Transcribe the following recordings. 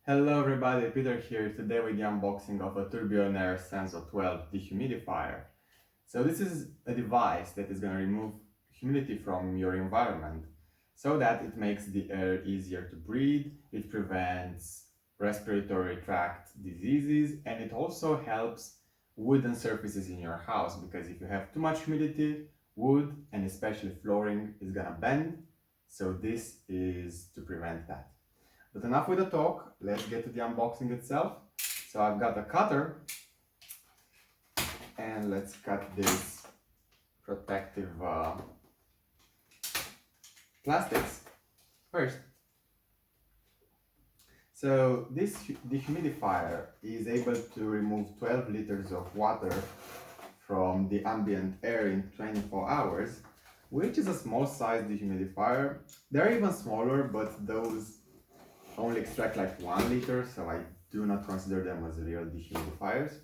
Hello everybody, Peter here, today with the unboxing of a Turbionaire Senso 12 dehumidifier. So this is a device that is going to remove humidity from your environment so that it makes the air easier to breathe, it prevents respiratory tract diseases, and it also helps wooden surfaces in your house, because if you have too much humidity, wood and especially flooring is going to bend, so this is to prevent that. But enough with the talk, let's get to the unboxing itself. So I've got a cutter, and let's cut this protective plastics first. So this dehumidifier is able to remove 12 liters of water from the ambient air in 24 hours, which is a small size dehumidifier. They're even smaller, but those only extract like 1 liter, so I do not consider them as real dehumidifiers.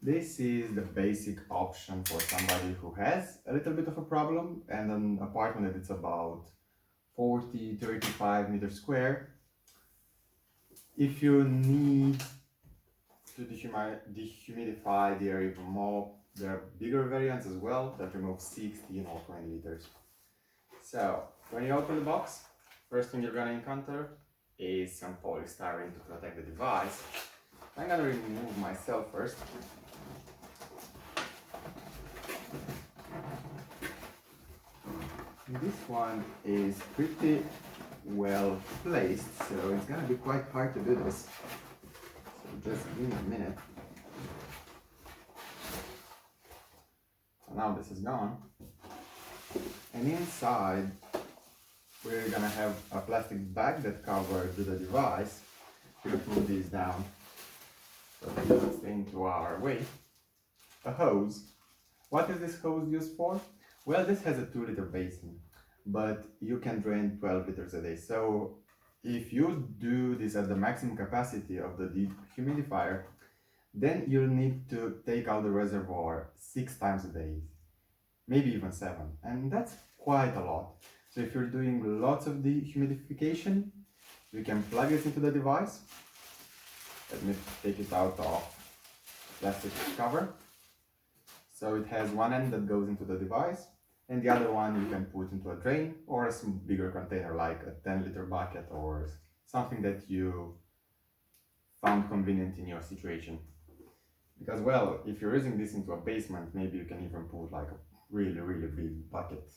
This is the basic option for somebody who has a little bit of a problem and an apartment that it's about 40-35 meters square. If you need to dehumidify the air even more, there are bigger variants as well that remove 16 or 20 liters. So when you open the box, first thing you're going to encounter is some polystyrene to protect the device. I'm gonna remove myself first. This one is pretty well placed, so it's gonna be quite hard to do this. So just give me a minute. So now this is gone. And inside we're gonna have a plastic bag that covers the device. We'll move these down so they don't stay into our way. A hose. What is this hose used for? Well, this has a 2-liter basin, but you can drain 12 liters a day. So if you do this at the maximum capacity of the dehumidifier, then you'll need to take out the reservoir 6 times a day, maybe even 7, and that's quite a lot. So if you're doing lots of dehumidification, you can plug it into the device. Let me take it out of plastic cover. So it has one end that goes into the device, and the other one you can put into a drain or a bigger container like a 10-liter bucket or something that you found convenient in your situation. Because, well, if you're using this into a basement, maybe you can even put like a really big bucket.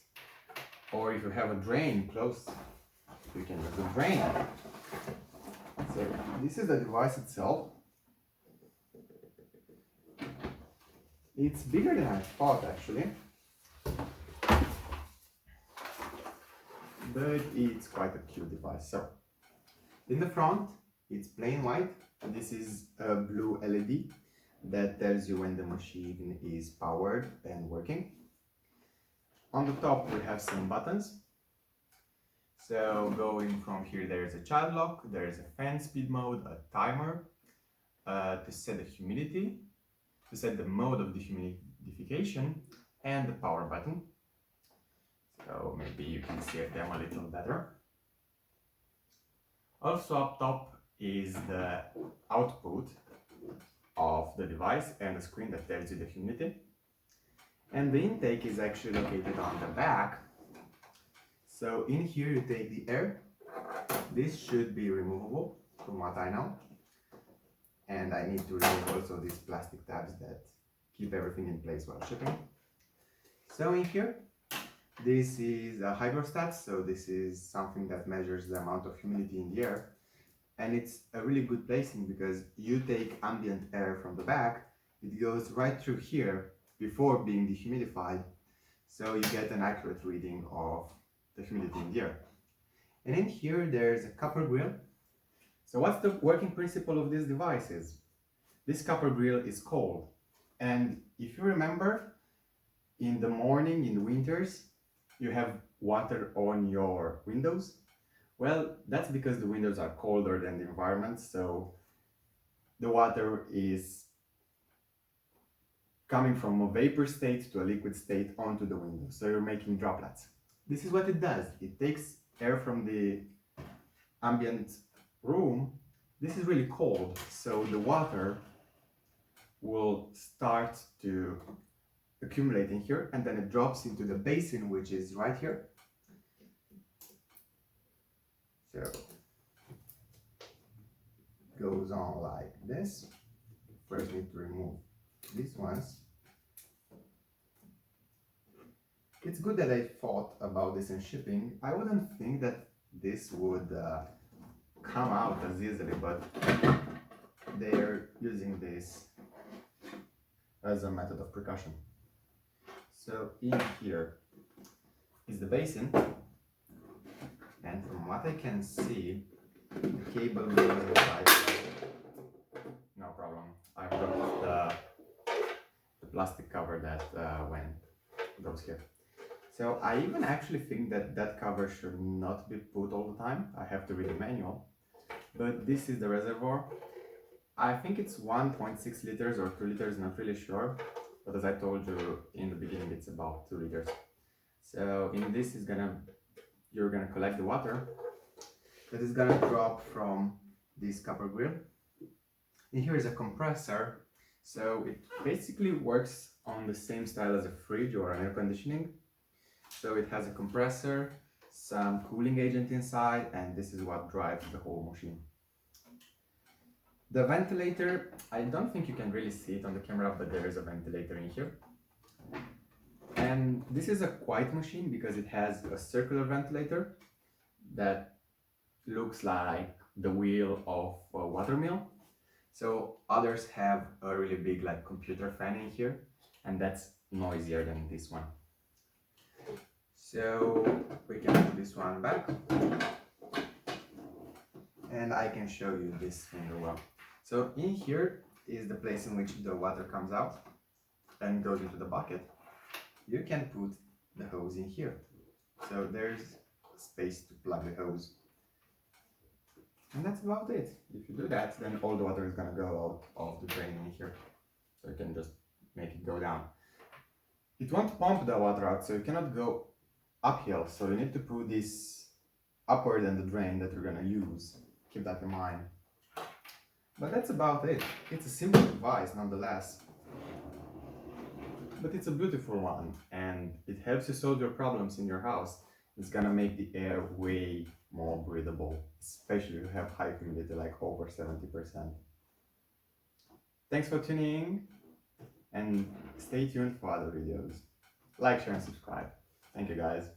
Or if you have a drain close, you can use a drain. So this is the device itself. It's bigger than I thought, actually, but it's quite a cute device. So in the front, it's plain white. This is a blue LED that tells you when the machine is powered and working. On the top we have some buttons. So going from here, there's a child lock, there's a fan speed mode, a timer to set the humidity, to set the mode of dehumidification, and the power button. So maybe you can see them a little better. Also up top is the output of the device and the screen that tells you the humidity. And the intake is actually located on the back. So in here you take the air. This should be removable from what I know. And I need to remove also these plastic tabs that keep everything in place while shipping. So in here, this is a Hyperstats. So this is something that measures the amount of humidity in the air. And it's a really good placing because you take ambient air from the back, it goes right through here before being dehumidified, so you get an accurate reading of the humidity in the air. And in here there's a copper grill. So what's the working principle of this device is? This copper grill is cold, and if you remember, in the morning, in the winters, you have water on your windows. Well, that's because the windows are colder than the environment, so the water is coming from a vapor state to a liquid state onto the window, so you're making droplets. This is what it does. It takes air from the ambient room This is really cold, so the water will start to accumulate in here, and then it drops into the basin, which is right here. So goes on like this. First need to remove these ones. It's good that I thought about this in shipping. I wouldn't think that this would come out as easily, but they're using this as a method of precaution. So in here is the basin, and from what I can see, the cable goes inside. No problem. I broke the plastic cover that goes here. So I even actually think that that cover should not be put all the time. I have to read the manual. But this is the reservoir. I think it's 1.6 liters or 2 liters, not really sure. But as I told you in the beginning, it's about 2 liters. So in this you're gonna collect the water that is gonna drop from this copper grill. And here is a compressor. So it basically works on the same style as a fridge or an air conditioning. So it has a compressor, some cooling agent inside, and this is what drives the whole machine. The ventilator, I don't think you can really see it on the camera, but there is a ventilator in here. And this is a quiet machine because it has a circular ventilator that looks like the wheel of a water mill. So others have a really big like computer fan in here, and that's noisier than this one. So we can put this one back, and I can show you this thing as well. So in here is the place in which the water comes out and goes into the bucket. You can put the hose in here. So there's space to plug the hose. And that's about it. If you do that, then all the water is gonna go out of the drain in here. So you can just make it go down. It won't pump the water out, so you cannot go uphill. So you need to put this upward than the drain that you're gonna use. Keep that in mind. But that's about it. It's a simple device nonetheless. But it's a beautiful one, and it helps you solve your problems in your house. It's gonna make the air way more breathable, especially if you have high humidity like over 70%. Thanks for tuning in, and stay tuned for other videos. Like, share, and subscribe. Thank you guys.